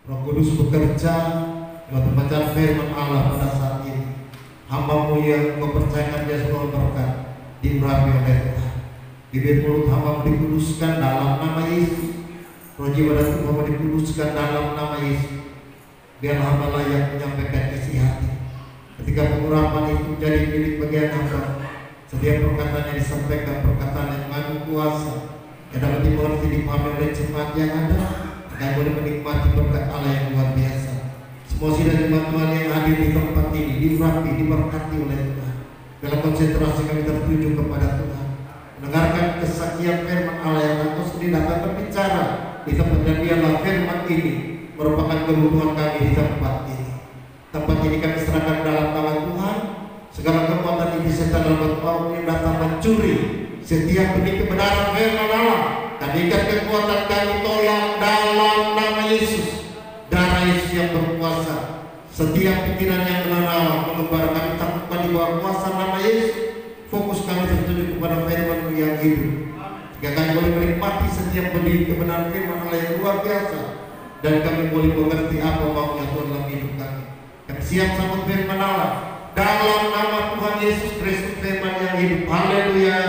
Roh Kudus bekerja lewat pembacaan firman Allah pada saat ini. Hamba-Mu yang Kau percayakan dia seluruh berkat diurapi oleh Tuhan. Bibir mulut hamba dikuduskan dalam nama Yesus. Roh jiwa dan tubuh hamba dikuduskan dalam nama Yesus. Biar hamba layak menyampaikan isi hati. Ketika pengurapan itu menjadi milik bagian hamba, setiap perkataan yang disampaikan perkataan yang mengandung kuasa yang dapat dimengerti dipahami oleh jemaat yang ada, dan boleh menikmati berkat Allah yang luar biasa. Semua sidang jemaat Tuhan yang hadir di tempat ini diurapi, diberkati oleh Tuhan. Dalam konsentrasi kami tertuju kepada Tuhan, mendengarkan kesaksian firman Allah yang Engkau sendiri datang berbicara di tempat, dan biarlah firman ini merupakan kebutuhan kami di tempat ini. Tempat ini kami serahkan dalam tangan Tuhan. Segala kekuatan iblis setan dalam bentuk yang datang mencuri setiap benih kebenaran firman Allah, dan ikat kekuatan kami tolong dalam nama Yesus. Darah Yesus yang berkuasa. Setiap pikiran yang menerima mengembar kami takutkan di bawah kuasa nama Yesus. Fokus kami tertuju kepada firman yang hidup, sehingga kami boleh menikmati setiap benih kebenaran firman Allah yang luar biasa, dan kami boleh mengerti apa maunya Tuhan dalam hidup kami. Kami siap sambut firman Allah dalam nama Tuhan Yesus Kristus, firman yang hidup. Haleluya,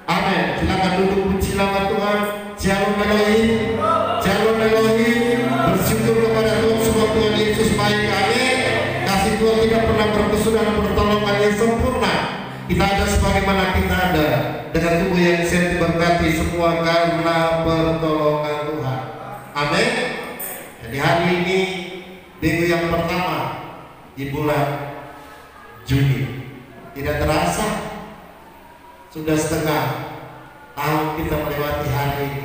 amin. Silakan duduk, puji nama Tuhan. Shalom Elohim, Shalom Elohim. Bersyukur kepada Tuhan semua, Tuhan Yesus baik. Amin. Kasih Tuhan tidak pernah berkesudahan, pertolongan yang sempurna. Kita ada sebagaimana kita ada, dengan tubuh yang sehat diberkati semua karena pertolongan Tuhan. Amin. Jadi hari ini minggu yang pertama di bulan Juni, tidak terasa sudah setengah tahun kita melewati hari ini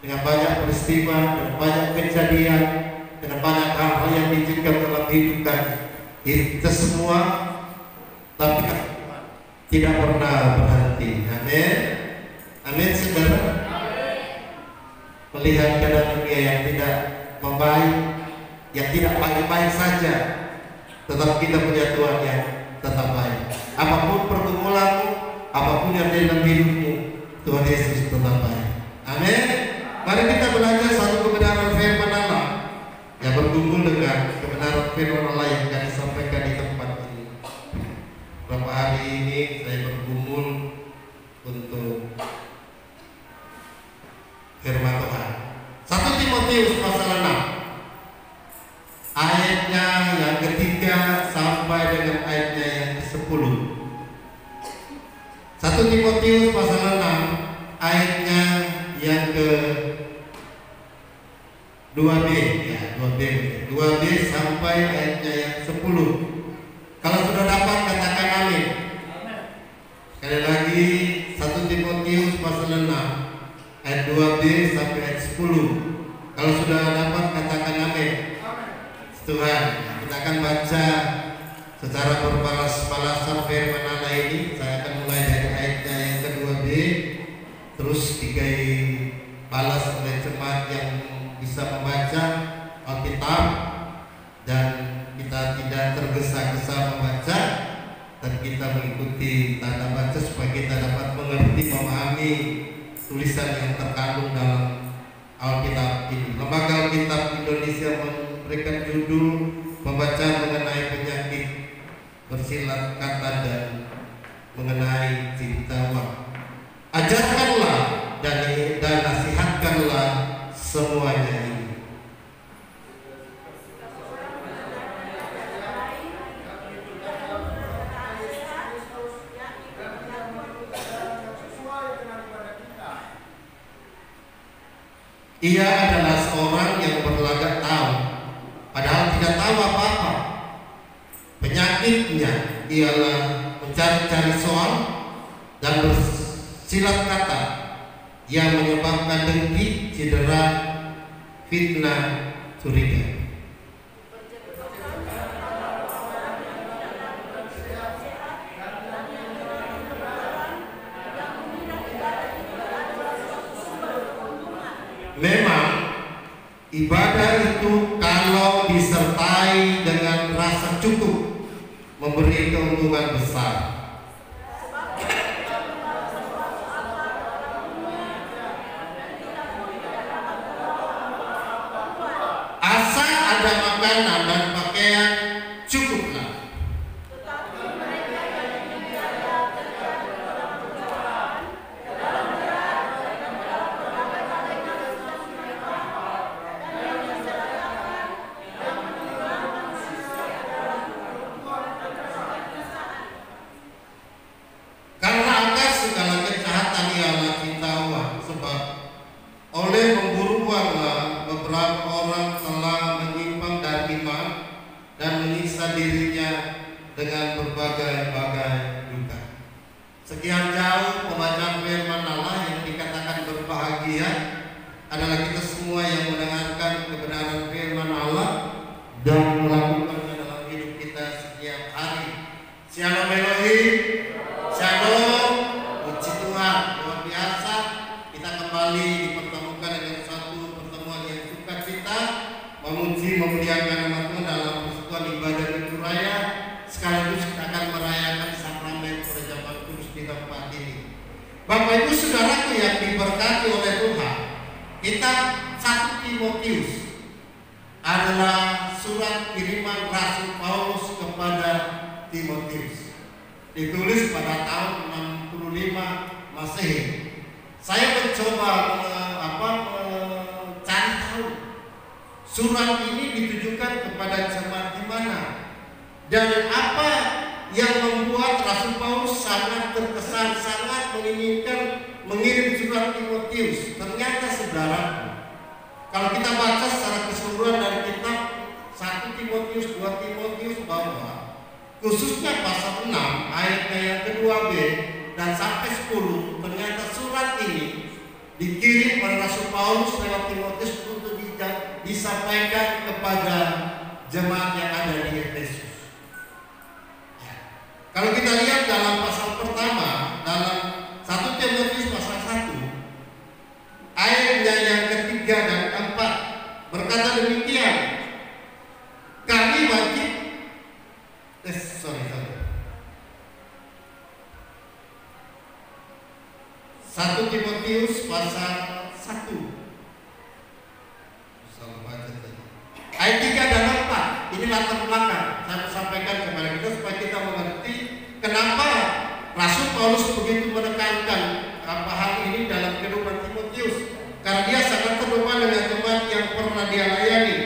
dengan banyak peristiwa, dengan banyak kejadian, dengan banyak hal yang diizinkan dalam hidup kita semua, tapi tidak pernah berhenti. Amin. Amin, saudara. Melihat keadaan dunia yang tidak membaik, yang tidak baik-baik saja, tetap kita punya Tuhan yang tetap baik. Apapun pergumulanmu, apapun yang ada dalam hidupmu, Tuhan Yesus tetap baik. Amin. Mari kita belajar satu kebenaran firman Allah yang bergumul dengan kebenaran firman Allah yang akan disampaikan di tempat ini. Beberapa hari ini saya bergumul untuk firman Tuhan. 1 Timotius pasal 6 ayatnya yang ketiga sampai dengan ayatnya yang ke-10. 1 Timotius pasal 6 ayatnya yang ke 2b, ya 2b sampai ayatnya yang 10. Kalau sudah dapat katakan amin. Sekali lagi 1 Timotius pasal 6 ayat 2b sampai ayat 10. Kalau sudah dapat katakan amin. Tuhan, kita akan baca secara berbalas-balasan firman Allah ini. Saya akan mulai dari ayatnya yang ke-2b, terus dibalas oleh jemaat yang bisa membaca Alkitab, dan kita tidak tergesa-gesa membaca, dan kita mengikuti tanda baca supaya kita dapat mengerti, memahami tulisan yang terkandung dalam Alkitab ini. Lembaga Alkitab Indonesia memberikan judul pembacaan mengenai penyakit bersilat kata dan mengenai cinta uang. Ajarkanlah dan nasihatkanlah semuanya ini. Ia adalah seorang yang berlagak tahu, padahal tidak tahu apa-apa. Penyakitnya ialah mencari-cari soal dan bersilat kata yang menyebabkan dengki, cedera, fitnah, curiga. Memang ibadah itu kalau disertai dengan rasa cukup memberi keuntungan besar. Asal makanan dan pakaian cukuplah. Karena akan segala kejahatan ialah cinta uang, sebab oleh memburu uanglah beberapa orang telah menyimpang dari iman dan menyiksa dirinya dengan berbagai-bagai duka. Sekian jauh pembacaan firman Allah yang dikatakan berbahagia adalah kita semua yang mendengarkan kebenaran firman Allah dan melakukannya dalam hidup kita setiap hari. Shalom Elohim. Shalom, puji Tuhan, luar biasa. Kita kembali dipertemukan dengan satu pertemuan yang sukacita, memuji memuliakan nama Tuhan dalam persekutuan ibadah Minggu Raya. Sekaligus kita akan merayakan sakramen perjamuan kudus di tempat ini. Bapak Ibu Saudaraku yang diberkati oleh Tuhan, kitab 1 Timotius adalah surat kiriman Rasul Paulus kepada Timotius. Ditulis pada tahun 65 Masehi. Saya mencoba mencari tahu surat ini ditujukan kepada jemaat di mana dan apa yang membuat Rasul Paulus sangat terkesan, sangat menginginkan mengirim surat Timotius. Ternyata saudara, kalau kita baca secara keseluruhan dari kitab 1 Timotius, 2 Timotius, bahwa khususnya pasal 6 ayat yang kedua B dan sampai 10, ternyata surat ini dikirim oleh Rasul Paulus lewat Timotius untuk disampaikan kepada jemaat yang ada di Efesus. Ya. Kalau kita lihat dalam pasal pertama, dalam 1 Timotius pasal 1 ayatnya yang ketiga dan keempat berkata demikian, kami wajib 1 Timotius pasal 1 ayat 3 dan 4. Ini latar belakang saya sampaikan kepada kita supaya kita mengerti kenapa Rasul Paulus begitu menekankan hal ini dalam kehidupan Timotius, karena dia sangat terhubung dengan jemaat yang pernah dia layani.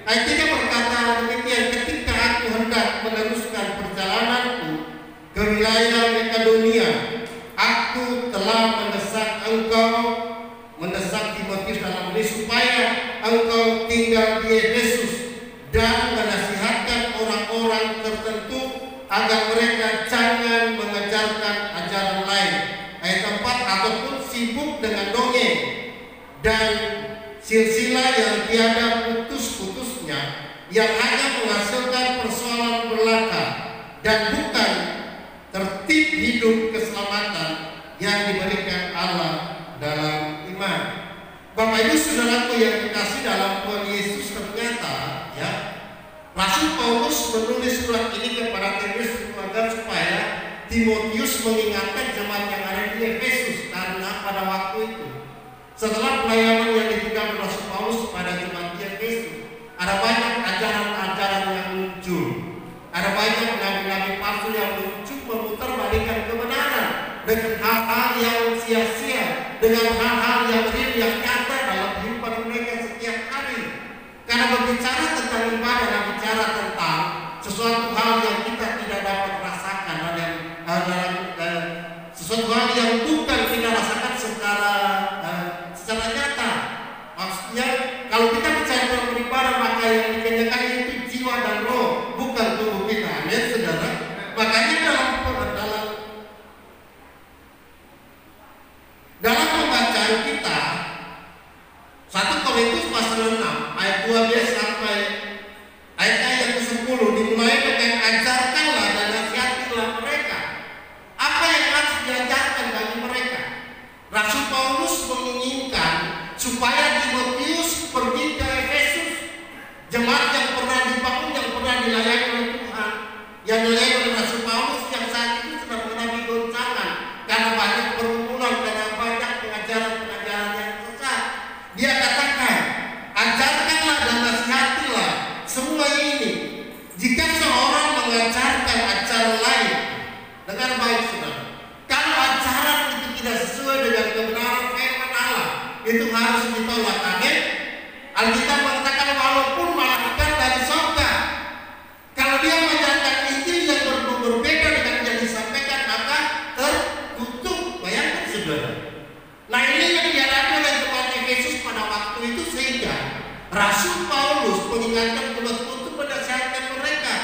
Ayat 3 berkata demikian, ketika aku hendak meneruskan perjalananku ke wilayah Makedonia, aku telah mendesak Timotius dalam ini supaya engkau tinggal di Efesus dan menasihatkan orang-orang tertentu agar mereka jangan mengajarkan ajaran lain. Ayat 4, ataupun sibuk dengan dongeng dan silsilah yang tiada putus-putusnya, yang hanya menghasilkan persoalan belaka dan bukan tertib hidup keselamatan yang diberikan Allah dalam iman. Bapak Ibu Saudaraku yang dikasih dalam Tuhan Yesus, ternyata ya Rasul Paulus menulis surat ini kepada Timotius agar supaya Timotius mengingatkan jemaat yang ada di Efesus, karena pada waktu itu setelah pelayanan yang ditinggalkan Rasul Paulus pada jemaat di Efesus, ada banyak ajaran-ajaran yang muncul, ada banyak nabi-nabi palsu yang muncul memutarbalikkan kebenaran dengan hal-hal yang sia-sia, dengan hal-hal yang real, yang nyata dalam kehidupan mereka setiap hari. Karena berbicara tentang ibadah dan bicara tentang sesuatu hal yang kita tidak dapat rasakan, sesuatu hal yang bukan kita rasakan secara nyata. Maksudnya kalau kita bicara tentang beribadah, maka yang dikerjakan itu jiwa dan roh, bukan tubuh kita. Amin, saudara. Makanya dalam pembacaan kita 1 Korintus pasal 6 ayat 12 sampai Paulus mengingatkan jemaat untuk menasihatkan mereka.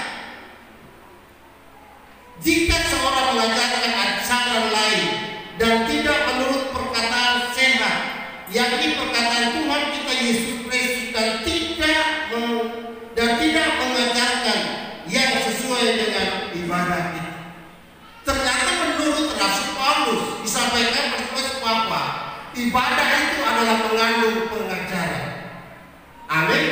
Jika seorang mengajarkan ajaran lain dan tidak menurut perkataan sehat, yakni perkataan Tuhan kita Yesus Kristus, dan tidak mengajarkan yang sesuai dengan ibadah kita. Ternyata menurut Rasul Paulus disampaikan bahwa ibadah itu adalah mengandung pengajaran. Amin.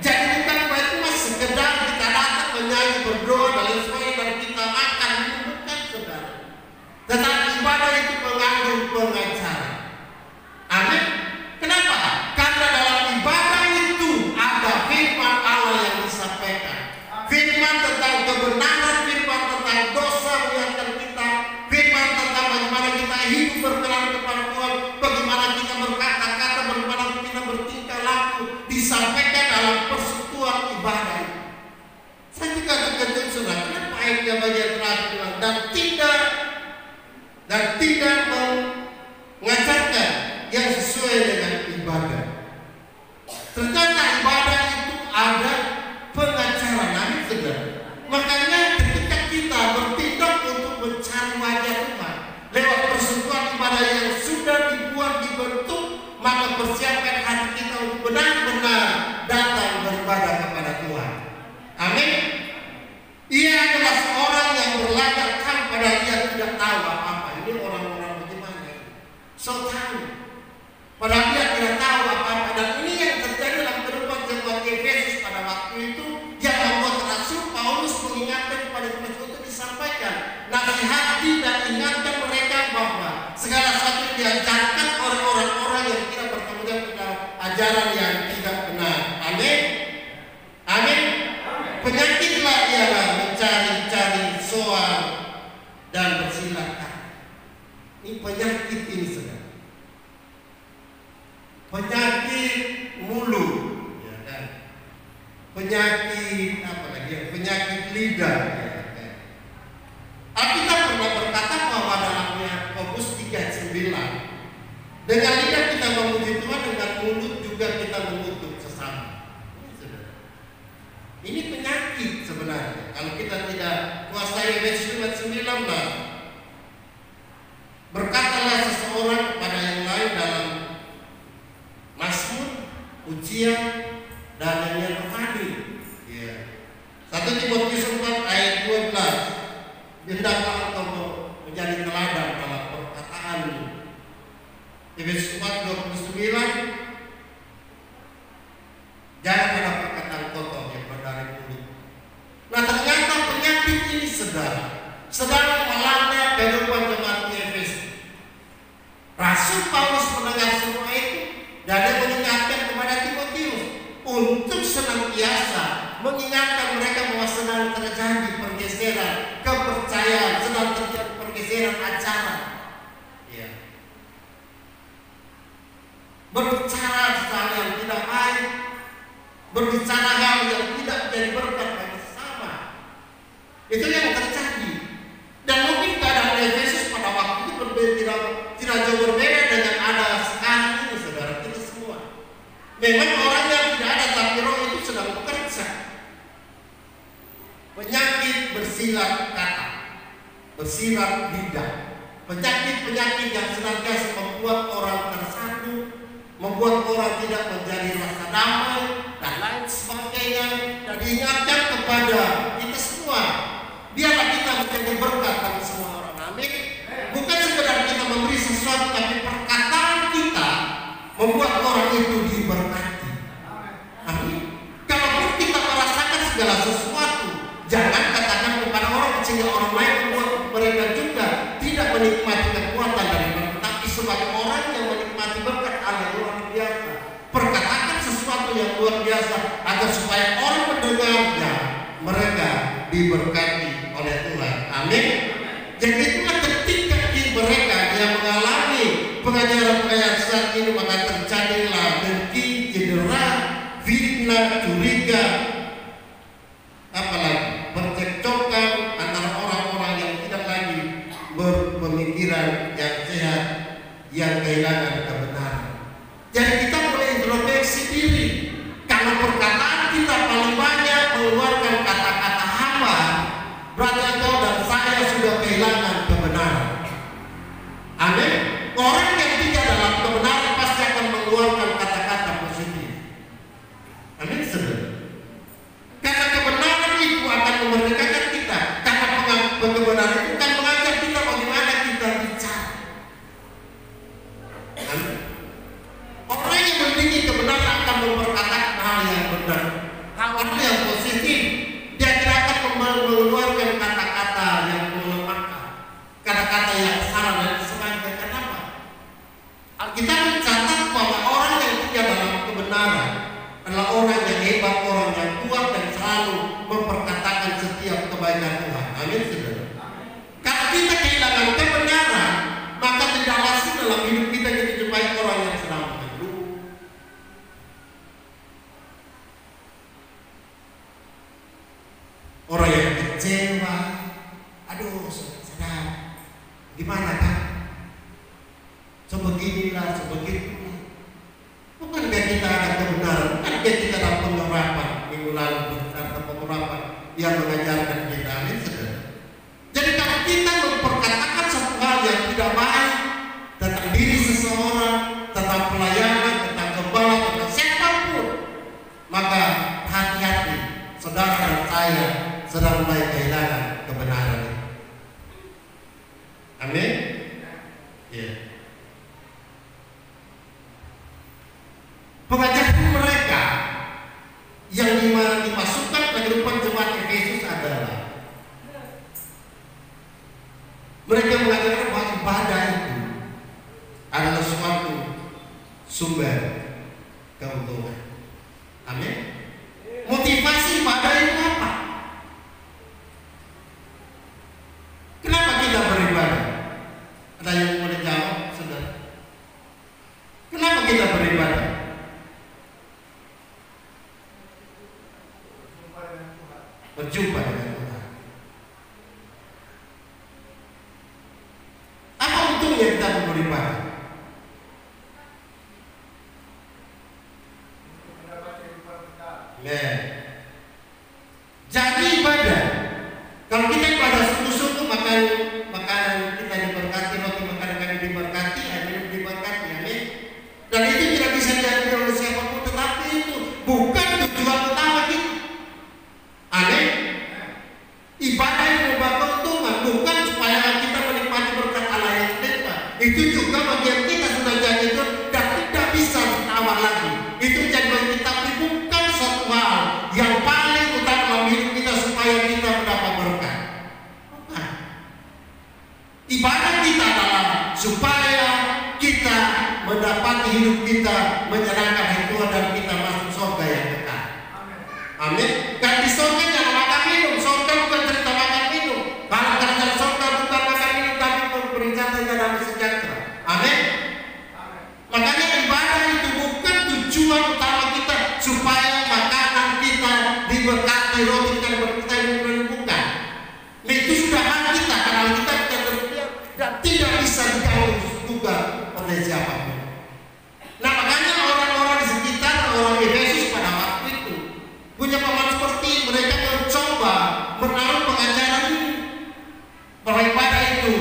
Jadi bukan cuma sekedar kita datang menyanyi, berdoa dan lain sebagainya dan kita makan, bukan saudara. Tetapi ibadah itu mengandung pengajaran. Amin. Kenapa? Karena dalam ibadah itu ada firman Allah yang disampaikan. Firman tentang kebenaran, firman tentang dosa mengingatkan kita, firman tentang bagaimana kita hidup berkenan kepada Tuhan, bagaimana kita berkata-kata, bagaimana kita bertingkah laku, disampaikan dalam persekutuan ibadah itu. Saya juga terkejut saudara, kenapa ayatnya bagian terakhir bilang dan tidak mengajarkan yang sesuai dengan ibadah. Ternyata ibadah itu ada pengajaran, amin saudara. Makanya ketika kita bertindak untuk mencari wajah Tuhan lewat persekutuan ibadah yang sudah dibentuk, maka persiapkan hati kita untuk benar-benar datang beribadah kepada Tuhan. Amin. Ia adalah seorang yang berlagak pada dia tidak tahu apa-apa. Ini orang-orang bagaimana? So tahu. Padahal dia tidak tahu apa-apa. Dan ini yang terjadi dalam kehidupan jemaat Efesus pada waktu itu, yang membuat Rasul Paulus mengingatkan kepada jemaat untuk disampaikan, nasihati dan ingatkan mereka bahwa segala sesuatu diajarkan oleh orang-orang yang tidak bertanggung jawab dengan ajaran yang tidak benar. Amin. Amin. Penyakitlah ialah mencari-cari soal dan bersilakan. Ini penyakit ini saudara. Penyakit mulut, ya kan? Penyakit apa lagi? Penyakit lidah. Ya kan? Alkitab pernah berkata bahwa dalam Yakobus 3:9, dengan lidah kita memuji Tuhan, dengan mulut juga kita mengutuk sesama. Ini penyakit sebenarnya. Kalau kita tidak kuasai Efesus 5:19, berkatalah seseorang kepada yang lain dalam mazmur, pujian, dan nyanyian rohani. Ya. 1 Timotius 4 ayat 12. Hendaklah engkau menjadi teladan dalam perkataanmu. Efesus 4:29. Jangan ada perkataan kotor yang dari mulut. Nah, ternyata penyakit ini sedang melanda kehidupan jemaat Efesus. Rasul Paulus mendengar semua itu dan dia mengingatkan kepada Timotius untuk senantiasa mengingatkan mereka bahwa sedang terjadi pergeseran kepercayaan, sedang terjadi pergeseran ajaran. Ya. Berbicara hal yang tidak baik, berbicara hal yang tidak menjadi berkat bagi sesama. Itu yang terjadi. Dan mungkin keadaan Efesus pada waktu itu tidak jauh berbeda dengan ada sekarang ini, saudara kita semua. Memang orang yang tidak ada tapi roh itu sedang bekerja. Penyakit bersilat kata, bersilat lidah, penyakit-penyakit yang senantiasa membuat orang tersandung, membuat orang tidak menjadi rasa damai dan lain sebagainya. Dan diingatkan kepada kita semua, biarlah kita menjadi berkat bagi semua orang. Amin. Bukan sekedar kita memberi sesuatu, tapi perkataan kita membuat orang itu diberkati. Amin. Kalaupun kita merasakan segala sesuatu, jangan katakan kepada orang sehingga orang lain membuat mereka juga tidak menikmati kekuatan dari berkat. Tapi sebagai orang yang menikmati berkat Allah luar biasa, perkatakan sesuatu yang luar biasa agar supaya orang mendengarnya mereka diberkati oleh Tuhan. Amin. Jadi itulah ketika mereka yang mengalami pengajaran-pengajaran saat ini, maka terjadilah dengki, cedera, fitnah, curiga, apalagi percekcokan antara orang-orang yang tidak lagi berpemikiran yang sehat, yang kehilangan kebenaran. Jadi kita boleh introspeksi diri. Kalau perkataan sedih, dia tidak akan mengeluarkan kata-kata yang melemahkan, kata-kata yang salah dan sebagainya. Kenapa? Alkitab mencatat bahwa orang yang tinggal dalam kebenaran adalah orang yang hebat, orang yang kuat dan selalu memperkatakan setiap kebaikan Tuhan. Amin, saudara. Kalau kita kehilangan kebenaran, maka tidak lazim dalam hidup kita dijumpai orang yang sedang mengeluh, orang yang kecewa. Aduh, saudara, gimana kan? Sebeginilah, sebegitulah. Bukankah kita ada kebenaran? Bukankah kita ada pengharapan minggu lalu atau pengharapan yang mengajarkan kita? Amin, saudara. Jadi kalau kita memperkatakan satu hal yang tidak baik tentang diri seseorang, tentang pelayanan, tentang gembala, tentang siapapun, maka hati-hati, saudara dan saya sedang mulai kehilangan kebenaran. Amin. Ya. Pengajaran mereka yang dimasukkan ke kehidupan jemaat Efesus adalah mereka mengajarkan bahwa ibadah itu adalah suatu sumber keuntungan. Amin. Motivasi ibadah itu apa? Kenapa kita beribadah? Ada yang boleh jawab, saudara? Kenapa kita beribadah? Berjumpa dengan Tuhan. Apa untungnya kita beribadah? Nah, jadi ibadah. Kalau kita ibadah sungguh-sungguh, makanan kita diberkati, roti makanan kami diberkati, air diberkati, amin. Dan itu tidak bisa diambil oleh siapapun, tetapi itu bukan tujuan utama kita. Amin. Ibadah yang membawa keuntungan bukan supaya kita menikmati berkat Allah yang limpah. Itu juga bagian kita sudah jadi itu dan tidak bisa ditawar lagi. Itu jadi bagi kita, tapi bukan satu hal yang paling utama dalam hidup kita supaya kita mendapat berkat. Bukan. Ibadah kita adalah supaya kita mendapati hidup kita menyenangkan hati Tuhan dan kita masuk surga yang kekal. Amin. Dan di surga jangan makan minum. Surga bukan cerita makan minum. Kalau kerja surga bukan makan minum, tapi pemerintahan dan damai sejahtera. Amin. Makanya ibadah itu bukan tujuan utama kita supaya makanan kita diberkati, roti kita diberkati, bukan. Itu sudah hak kita karena kita tersedia dan tidak bisa dijauh juga oleh siapapun. Nah, makanya orang-orang di sekitar orang Efesus pada waktu itu punya pemahaman seperti mereka mencoba menaruh pengajaran ini bahwa ibadah itu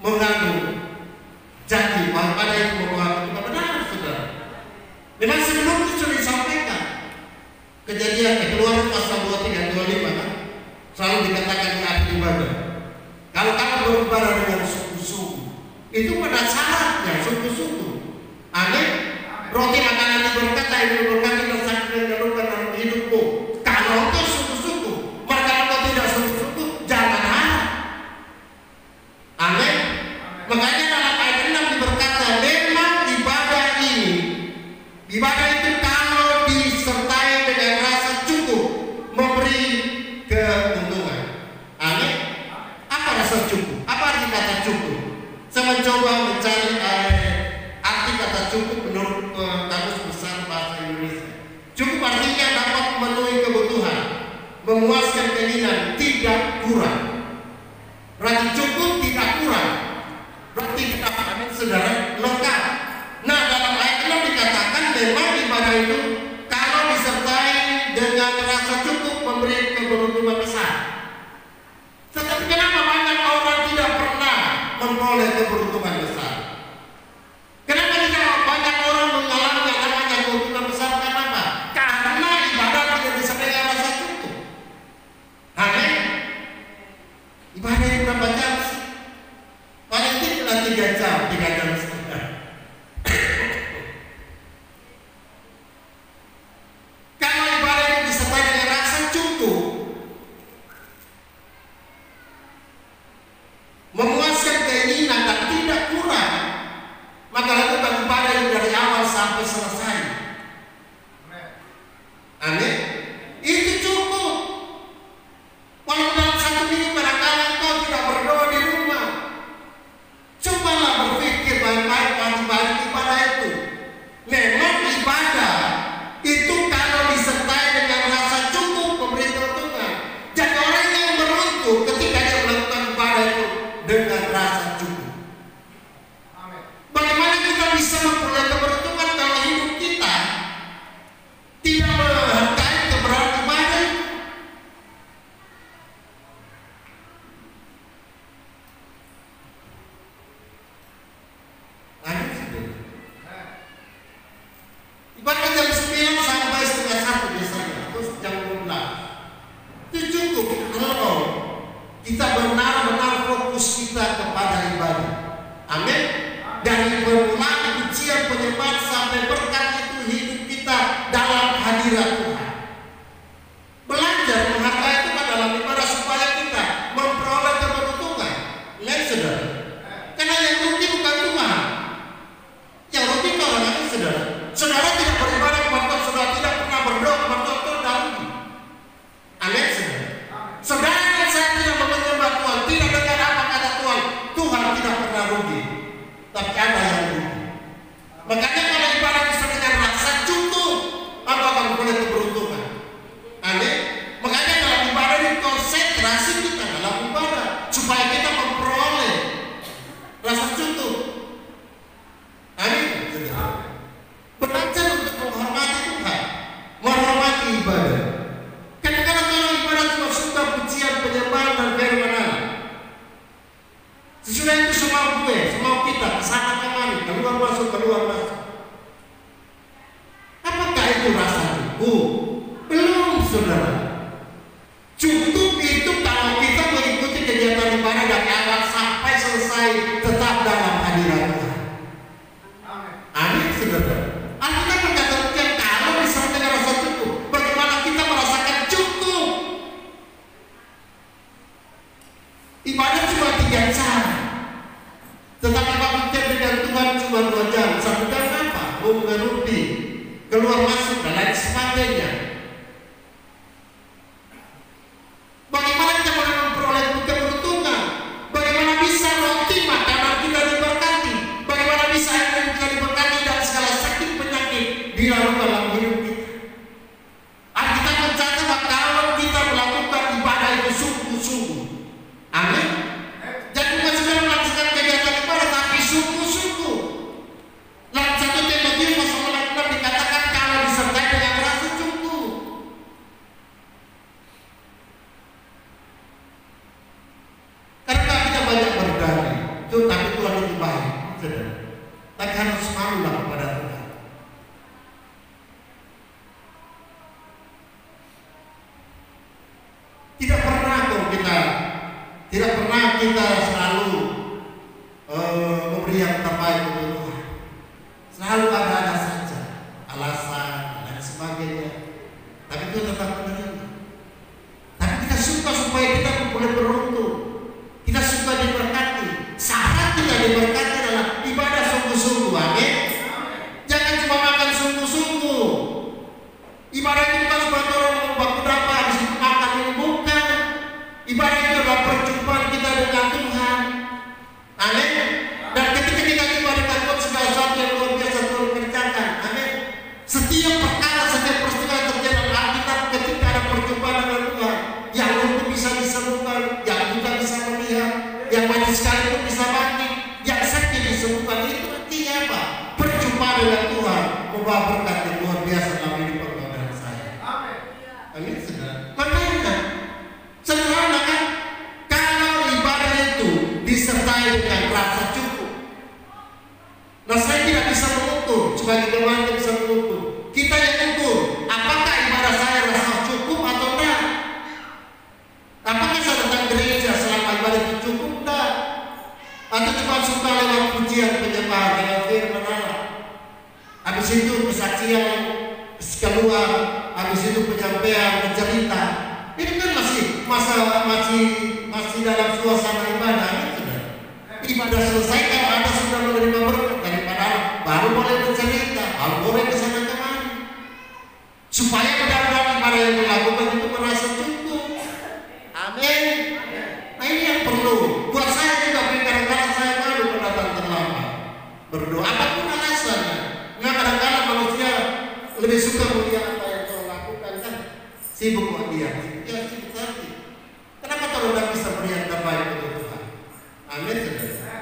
mengandung janji, bahwa ibadah itu mengandung kebenaran, saudara. Memang sebelum itu sudah disampaikan kejadian Keluaran pasal 23 25 kan selalu dikatakan di akhir ibadah. Kalau kamu beribadah dengan sungguh-sungguh, itu pada syaratnya sungguh-sungguh. Amin. Roti makanan diberkati, air diberkati, dan sakit yang dilakukan dalam hidupmu. Kalau kau sungguh-sungguh, maka kalau kau tidak sungguh-sungguh, jangan harap. Amin. Makanya dalam ayat 6 berkata, memang ibadah ini, ibadah itu kalau disertai dengan rasa cukup, memberi keuntungan. Amin. Apa rasa cukup? Apa arti kata cukup? Saya mencoba mencari arti kata cukup menurut Kamus Besar Bahasa Indonesia. Cukup artinya dapat memenuhi kebutuhan, memuaskan keinginan, tidak kurang. Berarti cukup, tidak kurang. Berarti kita, amin, saudara, lengkap. Nah, dalam ayat 6 dikatakan memang ibadah itu kalau disertai dengan rasa cukup memberi keberuntungan besar. Tetapi kenapa banyak orang tidak pernah memperoleh keberuntungan besar? Kenapa tidak banyak orang mengalami yang namanya keberuntungan besar? Kenapa? Karena ibadah tidak disertai dengan rasa cukup. Amin. Ibadah itu berapa jam sih? Paling tidak 3 jam, 3 jam setengah. Kalau ibadah itu disertai dengan rasa cukup, saudara. Cukup itu kalau kita mengikuti kegiatan ibadah dari awal sampai selesai tetap dalam hadirat Tuhan. Amin, saudara. Alkitab berkata kalau misalnya rasa cukup, bagaimana kita merasakan cukup? Ibadah cuma 3 jam, tetapi panggilan dengan Tuhan cuma 2 jam. 1 jam apa? Mau mengerti, keluar masuk dan lain sebagainya. Bagaimana kita memperoleh keberuntungan? Bagaimana bisa roti makanan kita diberkati? Bagaimana bisa air kita diberkati dan segala sakit penyakit dilalu dalam hidup kita? Alkitab mencatat bahwa kalau kita melakukan ibadah itu sungguh-sungguh, amin. Jadi bukan sekedar melaksanakan kegiatan ibadah, tapi sungguh-sungguh. Dalam 1 Timotius pasal 6 dikatakan kalau disertai dengan rasa cukup. Karena kita banyak berdari, tapi Tuhan itu baik, saudara. Tapi harus malulah kepada Tuhan. Tidak pernah kita selalu memberi yang terbaik untuk Tuhan. Selalu ada saja alasan dan sebagainya. Tapi Tuhan tetap menerima. Tapi kita suka supaya kita boleh beruntung. Kita suka diberkati. Syarat kita diberkati adalah ibadah sungguh-sungguh. Amin. Jangan cuma makan sungguh-sungguh. Ibadah itu bukan sebagai orang membaku dapat habis itu makan ini, bukan. Ibadah itu adalah perjumpaan kita dengan Tuhan. Amin. Dan ketika kita jumpa dengan Tuhan, segala sesuatu yang luar biasa Tuhan kerjakan. Amin. Setiap perkara, setiap peristiwa yang terjadi dalam Alkitab ketika ada perjumpaan dengan Tuhan, yang lumpuh bisa disembuhkan, yang buta bisa melihat, yang mati sekalipun bisa bangkit, yang sakit disembuhkan. Itu artinya apa? Perjumpaan dengan Tuhan membawa berkat yang luar biasa dalam hidup pergaulan saya. Amin, saudara. Makanya sederhana kan, kalau ibadah itu disertai dengan rasa cukup. Nah, saya tidak bisa mengukur, sebagai teman tidak bisa mengukur. Kita yang ukur, apakah ibadah saya rasa cukup atau tidak? Apakah saya datang gereja selama ibadah itu cukup? Tidak. Atau cuma suka lewat pujian penyembahan dengan firman Allah. Habis itu kesaksian keluar, habis itu penyampaian, cerita. Ini kan masih dalam suasana ibadah, gitu. Ibadah selesai kalau Anda sudah menerima berkat daripada Allah, baru boleh bercerita, baru boleh kesana kemari. Supaya benar-benar ibadah yang dilakukan itu merasa cukup. Amin. Nah, ini yang perlu. Buat saya juga, kadang-kadang saya malu kalau datang terlambat berdoa, apapun alasannya. Nggak, kadang-kadang manusia lebih suka melihat apa yang kau lakukan, kan sibuk kok dia. Ya, sibuk nanti. Kenapa kalau tidak bisa beri yang terbaik untuk Tuhan? Amin, saudara.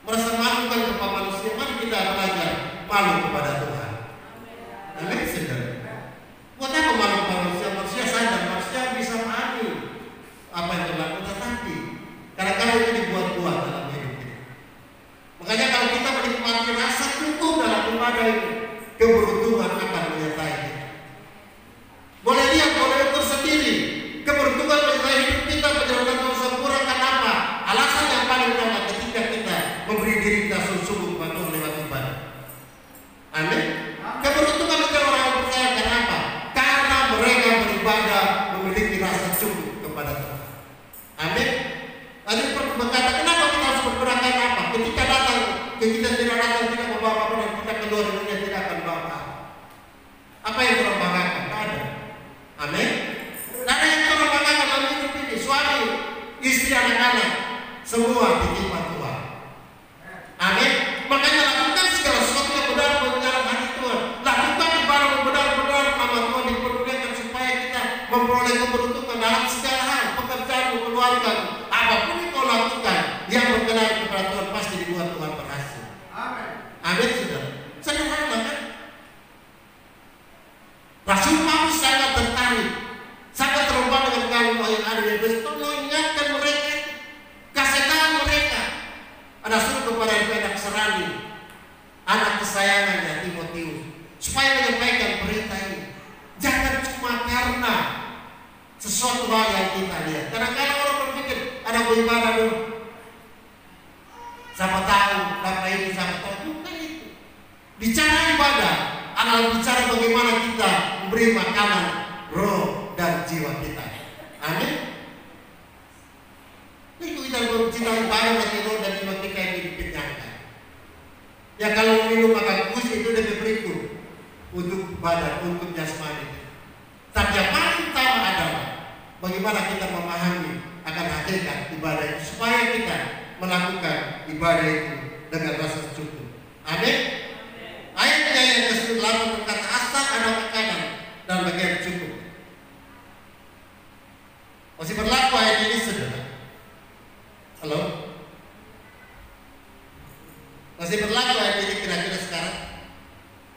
Merasa malu kan kepada manusia, mari kita belajar malu kepada Tuhan. Amin, saudara. Buat apa malu kepada manusia? Manusia sadar, manusia bisa memahami apa yang terlaku, tetapi kadang-kadang itu dibuat-buat dalam hidup kita. Makanya kalau kita menikmati rasa cukup dalam ibadah ini, keberuntungan akan menyertai kita. Boleh lihat, boleh ukur sendiri. Keberuntungan menyertai hidup kita, perjalanan yang sempurna. Kenapa? Alasan yang paling utama ketika kita memberi diri kita sungguh-sungguh kepada Tuhan lewat ibadah. Amin. Keberuntungan bagi orang yang percaya. Kenapa? Karena mereka beribadah memiliki rasa cukup kepada Tuhan. Amin. Tadi berkata, kenapa kita harus bergerak apa? Ketika datang, kita tidak datang tidak membawa apa-apa, dan kita keluar dunia tidak akan bawa apa. Apa yang orang banggakan? Tidak ada. Amin. Tidak ada yang orang banggakan dalam hidup ini. Suami, istri, anak-anak, semua ditimpa Tuhan. Amin. Makanya lakukan segala sesuatu yang benar dalam hati Tuhan. Lakukan ibadah benar-benar nama Tuhan dipermuliakan supaya kita memperoleh keberuntungan dalam segala hal, pekerjaan, keluarga, apapun yang kau lakukan yang berkenan kepada Tuhan pasti dibuat Tuhan berhasil. Amin. Amin, saudara. Sederhana kan? Rasul Paulus sangat tertarik, sangat terubah dengan kalau yang ada di Efesus, mengingatkan mereka, kasih tahu mereka. Ada suruh kepada anak serani, anak kesayangannya Timotius, supaya menyampaikan berita ini. Jangan cuma karena sesuatu hal yang kita lihat. Kadang-kadang orang berpikir ada beribadah dulu. Siapa tahu, apa ini, siapa tahu. Bukan itu. Bicara ibadah adalah bicara bagaimana kita memberi makanan roh dan jiwa kita. Amin. Itu kita berbicara ibadah bagi roh dan jiwa kita yang dikenyangkan. Ya kalau minum makan khusus itu lebih berikut untuk badan, untuk jasmani. Tapi yang paling utama adalah bagaimana kita memahami akan hakikat ibadah itu supaya kita melakukan ibadah itu dengan rasa cukup. Amin. Ayatnya yang ke-8 berkata asal ada makanan dan bagian cukup. Masih berlaku ayat ini, saudara? Halo? Masih berlaku ayat ini kira-kira sekarang?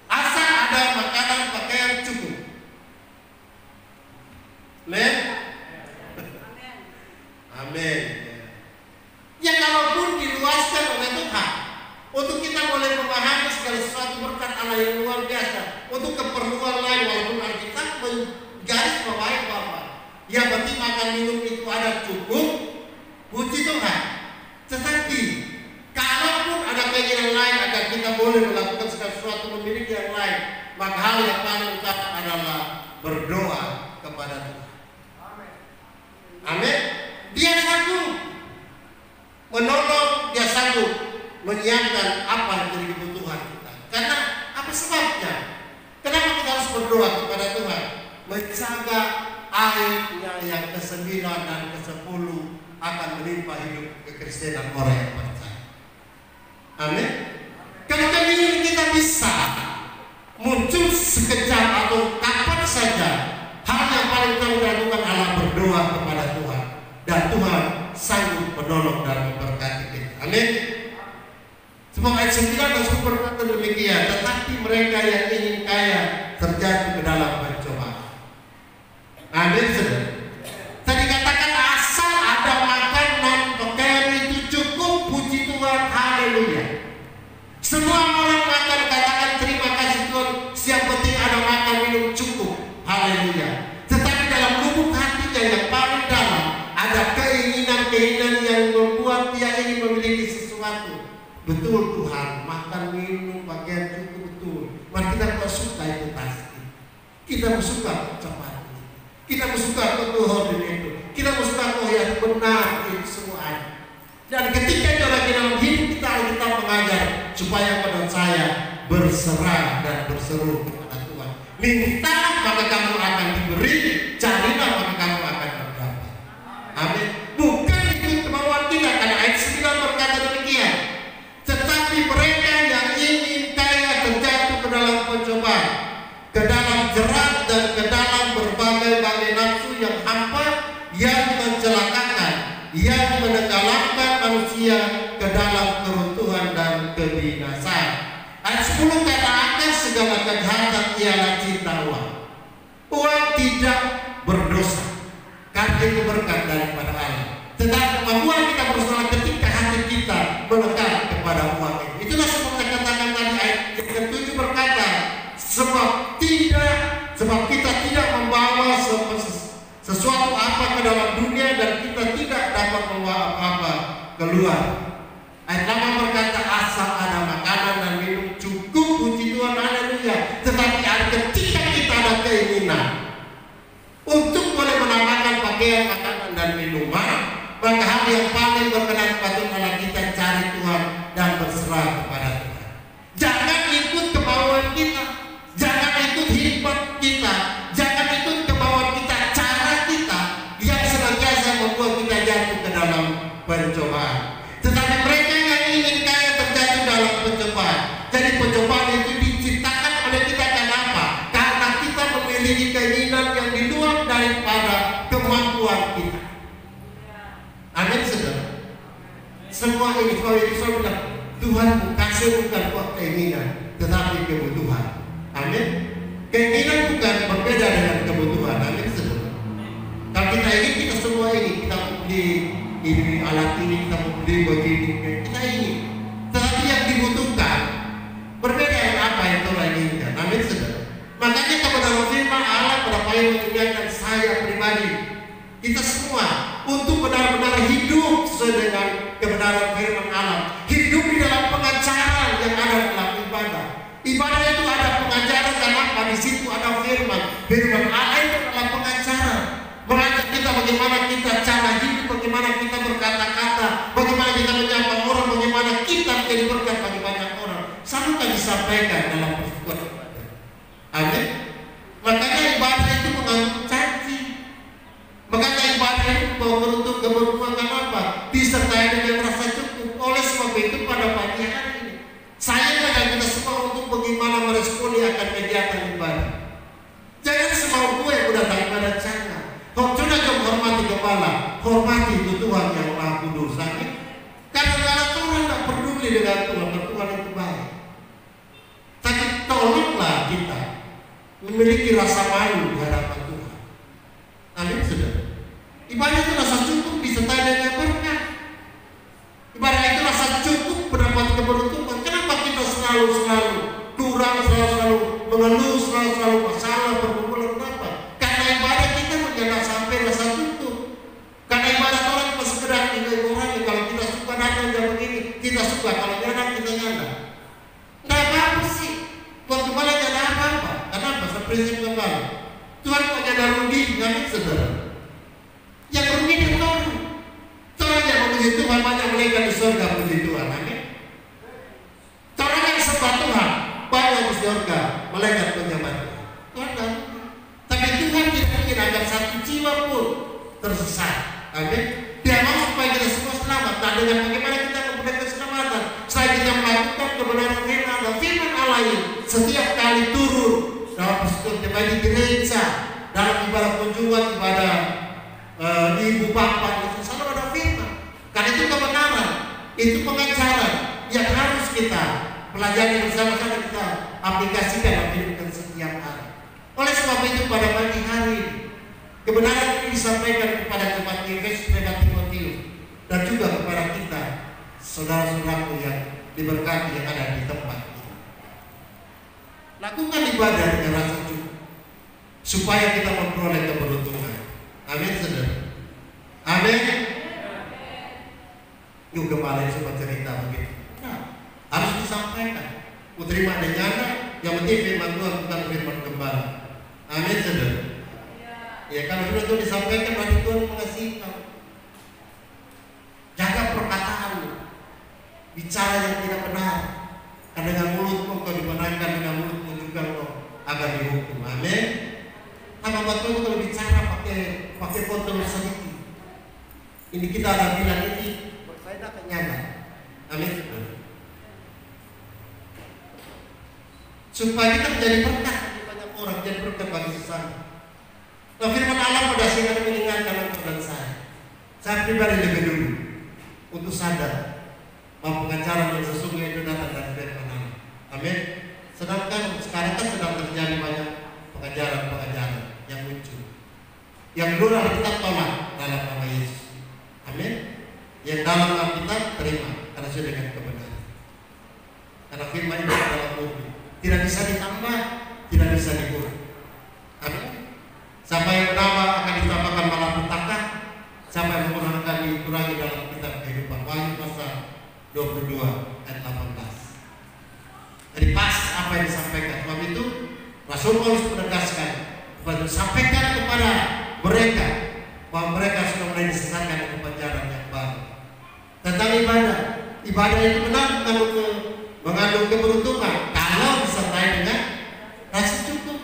Asal ada makanan pakaian cukup. Amin. Amin. Ya kalaupun diluaskan oleh Tuhan untuk kita boleh memahami segala sesuatu berkat Allah yang luar biasa untuk keperluan lain, walaupun Alkitab menggaris bawahi bahwa ya berarti makan minum itu ada cukup, puji Tuhan. Tetapi kalaupun ada keinginan lain agar kita boleh melakukan segala sesuatu memiliki yang lain, maka hal yang paling utama adalah berdoa kepada Tuhan. Amin. Dia sanggup menolong, dia sanggup menyiapkan apa yang menjadi kebutuhan kita. Karena apa sebabnya? Kenapa kita harus berdoa kepada Tuhan? Menjaga airnya yang ke-9 dan ke-10 akan menimpa hidup kekristenan orang yang percaya. Amin. Kalau kali kita bisa muncul sekejap atau kapan saja, hal yang paling kita lakukan adalah berdoa kepada Tuhan, dan Tuhan sanggup menolong dan memberkati kita. Amin. Semoga ayat 9 dan 10 berkata demikian. Tetapi mereka yang ingin kaya terjatuh ke dalam pencobaan. Amin. Tadi katakan asal ada makanan pakaian itu cukup, puji Tuhan, haleluya. Semua orang makan katakan terima kasih Tuhan, siap penting ada makan minum cukup, haleluya. Tetapi dalam lubuk hatinya yang paling dalam ada keinginan-keinginan yang membuat dia ingin memiliki sesuatu. Betul Tuhan, makan minum pakaian cukup, betul. Mari kita suka itu pasti. Kita suka cepat. Kita suka ketuhan itu. Kita suka yang benar itu semuanya. Dan ketika orang dalam hidup kita mengajar supaya pada saya berserah dan berseru kepada Tuhan. Minta maka kamu akan diberi, carilah maka kamu akan mendapat. Amin. Bukan itu kemauan kita, karena ayat 9 berkata demikian. Tetapi mereka yang ingin kaya terjatuh ke dalam pencobaan, ke dalam jerat dan ke dalam berbagai-bagai nafsu yang hampa, yang mencelakakan, yang menenggelamkan manusia ke dalam keruntuhan dan kebinasaan. Ayat 10 kata akan segala kejahatan ialah cinta uang. Uang tidak berdosa, karena itu berkat daripada Allah. Tetapi membuat kita bersalah ketika hati kita melekat kepada uang ini. Itulah seperti katakan tadi ayat yang ke-7 berkata, sebab kita tidak membawa sesuatu apa ke dalam dunia dan kita tidak dapat membawa apa-apa keluar. Ayat 8 berkata asal ada makanan dan minum cukup, puji Tuhan, haleluya. Tetapi ketika kita ada keinginan untuk boleh menambahkan pakaian, makanan dan minuman, maka hal yang paling berkenan patut adalah kita cari Tuhan dan berserah kepada Tuhan. Jangan ikut kemauan kita, jangan ikut hikmat kita, jangan ikut kemauan kita, cara kita yang senantiasa membuat kita jatuh ke dalam pencobaan. Tetapi mereka yang ingin kaya terjatuh dalam pencobaan. Jadi pencobaan itu diciptakan oleh kita kenapa? Karena kita memiliki keinginan yang di luar daripada kemampuan kita. Amin, saudara. Semua ini kalau itu saya bilang, Tuhan kasih bukan buat keinginan, tetapi kebutuhan. Amin. Keinginan bukan berbeda dengan kebutuhan. Amin, saudara. Kalau kita ingin, kita semua ini, kita beli ini alat ini, kita beli begini, kita ingin. Tetapi yang dibutuhkan berbeda dengan apa yang Tuhan inginkan. Amin, saudara. Makanya kepada firman Allah pada yang mengingatkan saya pribadi kita semua untuk benar-benar hidup sesuai dengan kebenaran firman Allah, hidup di dalam pengajaran yang ada dalam ibadah. Ibadah itu ada pengajaran, kenapa? Di situ ada firman. Firman Allah itu adalah pengajaran, mengajak kita bagaimana kita cara hidup, bagaimana kita berkata-kata, bagaimana kita menyapa orang, bagaimana kita menjadi berkat bagi banyak orang. Selalu kami sampaikan dalam persekutuan ibadah. Amin. Makanya ibadah itu mengandung janji. Makanya ibadah itu beruntung keberuntungan apa? Disertai dengan rasa cukup. Oleh sebab itu pada pagi hari ini saya mengajak kita semua untuk bagaimana meresponi akan kegiatan ibadah. Jangan semau gue udah tak ibadah, jangan. Kau sudah menghormati kepala, hormati itu Tuhan yang Maha Kudus. Karena Tuhan tak peduli dengan Tuhan, Tuhan itu baik. Tapi tolonglah kita memiliki rasa malu di hadapan Tuhan. Amin, saudara. Ibadah itu rasa cukup disertai dengan berkat. Ibadah itu rasa cukup mendapat keberuntungan. Kenapa kita selalu kurang, selalu mengeluh, selalu masalah, bergumul? Kenapa? Karena ibadah kita menjadi sampai rasa cukup. Karena ibadah orang cuma sekedar kita orang, kalau kita suka datang jam begini, kita suka, kalau nyadar kita nyadar. Nah, apa sih? Tuhan kembali nyadar apa? Kenapa? Seprinsip kembali. Tuhan kok nyadar rugi, nggak saudara? Yang rugi itu Tuhan. Tuhan yang memuji Tuhan, banyak malaikat di surga memuji Tuhan. Amin. Tuhan yang sembah Tuhan, banyak di surga malaikat menyembah Tuhan. Tuhan dan tapi Tuhan tidak ingin agar satu jiwa pun tersesat. Amin. Dia mau supaya kita semua selamat. Nah, dengan bagaimana kita memperoleh keselamatan? Selain kita melakukan kebenaran firman Allah, firman Allah ini setiap kali turun dalam persekutuan di gereja, dalam ibadah kunjungan, ibadah ibu bapak, itu selalu ada firman. Karena itu kebenaran, itu pengajaran yang harus kita pelajari bersama-sama, kita aplikasikan dalam kehidupan setiap hari. Oleh sebab itu pada pagi hari ini kebenaran ini disampaikan kepada jemaat Efesus, kepada Timotius, dan juga kepada kita saudara-saudaraku yang diberkati yang ada di tempat ini. Lakukan ibadah dengan rasa cukup supaya kita memperoleh keberuntungan. Amin, saudara. Amin. Yuk kemarin sempat cerita begitu. Nah, harus disampaikan. Terima dengan yang penting firman Tuhan, bukan firman gembala. Amin, saudara. Ya, kalau sudah itu disampaikan, berarti Tuhan mengasihi kamu. Jaga perkataanmu, bicara yang tidak benar. Karena dengan mulutmu kau dibenarkan, dengan mulutmu juga kau akan dihukum. Amin. Apa betul kalau bicara pakai botol sedikit? Ini kita ada bilang ini berfaedah kenyang. Amin. Supaya kita menjadi berkat bagi banyak orang, jadi berkat bagi sesama. Nah, firman Allah pada sini mengingatkan engkau dan saya pribadi lebih dulu untuk sadar bahwa pengajaran yang sesungguhnya itu datang dari firman Allah. Amin. Sedangkan sekarang kan sedang terjadi banyak pengajaran yang muncul, yang dulu kita tolak dalam nama Yesus. Amin. Yang dalam Alkitab terima karena sudah dengan kebenaran. Karena firman itu adalah murni, tidak bisa ditambah, tidak bisa dikurang. Amin. Siapa yang menambah akan ditambahkan malapetaka, siapa yang mengurangi akan dikurangi dalam kitab kehidupan. Wahyu pasal 22 ayat 18. Jadi pas apa yang disampaikan. Sebab itu Rasul Paulus menegaskan, sampaikan kepada mereka bahwa mereka sudah mulai disesatkan dengan penjara yang baru. Tentang ibadah itu benar mengandung keberuntungan kalau disertai dengan rasa cukup.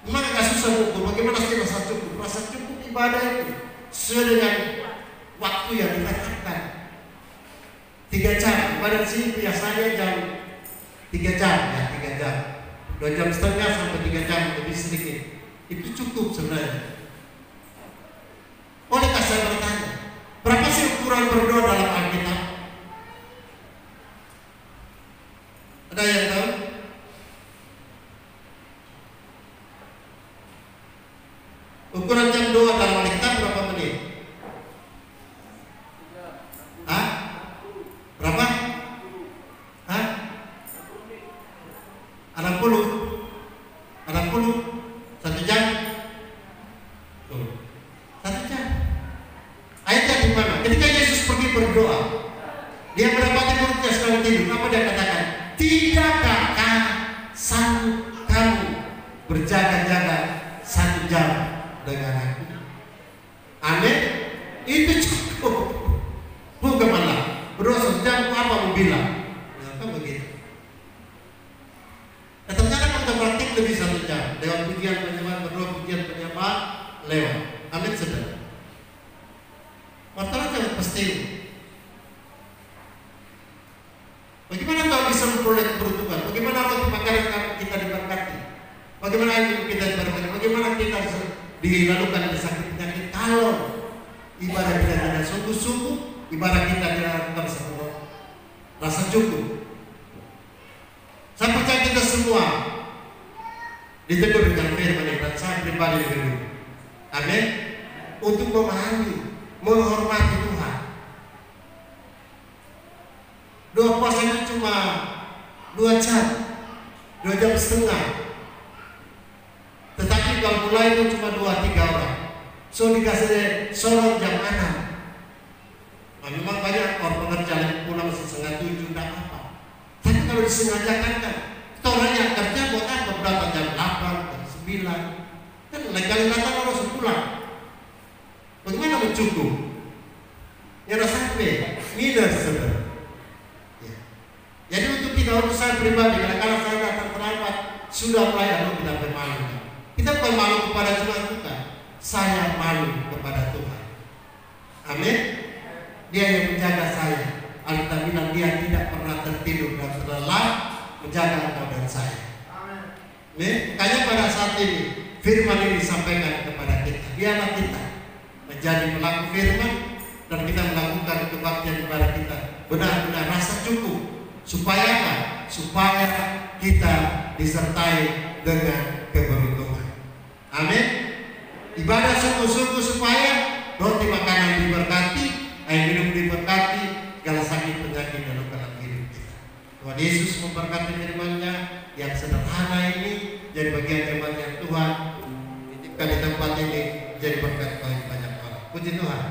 Memang agak susah ukur bagaimana sih rasa cukup. Rasa cukup ibadah itu sesuai dengan waktu yang ditetapkan. 3 jam ibadah sih biasanya jam 3 jam ya, 3 jam 2 jam setengah sampai 3 jam lebih sedikit. Itu cukup sebenarnya. Oleh saya bertanya, berapa sih ukuran berdoa dalam Alkitab? Ada yang tahu? Ukuran jam doa dalam Alkitab berapa menit? Hah? Berapa? Hah? 60. apakah sanggup kamu berjaga-jaga 1 jam dengan aku? Amin. Itu cukup. Bukan malah berdoa 1 jam apa mau bilang? Ya, kan begitu. Ternyata kita praktik lebih 1 jam lewat pujian penyembahan, berdoa pujian penyembahan lewat. Amin saudara. Masalah jangan pasti. Bagaimana kau bisa memperoleh keberuntungan? Bagaimana kalau makanan kita diberkati? Bagaimana kita diberkati? Bagaimana kita dilalukan dari sakit penyakit? Kalau ibadah kita tidak sungguh-sungguh, ibadah kita tidak lakukan satu rasa cukup. Saya percaya kita semua ditegur dengan firman dan saya pribadi dulu. Amin. Untuk memahami, menghormati Tuhan. Doa puasanya cuma 2 jam, 2 jam setengah. Tetapi kalau mulai itu cuma 2-3 orang. So dikasih sorong jam 6. Nah, memang banyak orang pengerja yang pulang masih setengah 7, tidak apa. Tapi kalau disengajakan kan, orang yang kerja buat apa? Datang jam 8, jam 9. Kan lain datang orang sepulang. Bagaimana mencukup? Yang sampai minus saudara. Ya. Jadi untuk kita, untuk saya pribadi, kalau saya datang terlambat, sudah mulai kita bermalu. Kita bukan malu kepada Tuhan, bukan. Saya malu kepada Tuhan. Amin. Dia yang menjaga saya. Alkitab bilang dia tidak pernah tertidur dan terlelap menjaga engkau dan saya. Amin. Makanya pada saat ini firman ini disampaikan kepada kita. Biarlah kita menjadi pelaku firman dan kita melakukan kebaktian kepada kita benar-benar rasa cukup. Supaya apa? Supaya kita disertai dengan keberuntungan. Amin. Ibadah sungguh-sungguh supaya roti makanan diberkati, air minum diberkati, segala sakit penyakit dan luka dalam hidup kita. Tuhan Yesus memberkati firman-Nya yang sederhana ini jadi bagian jemaat yang Tuhan titipkan di tempat ini, jadi berkat bagi banyak orang. Puji Tuhan.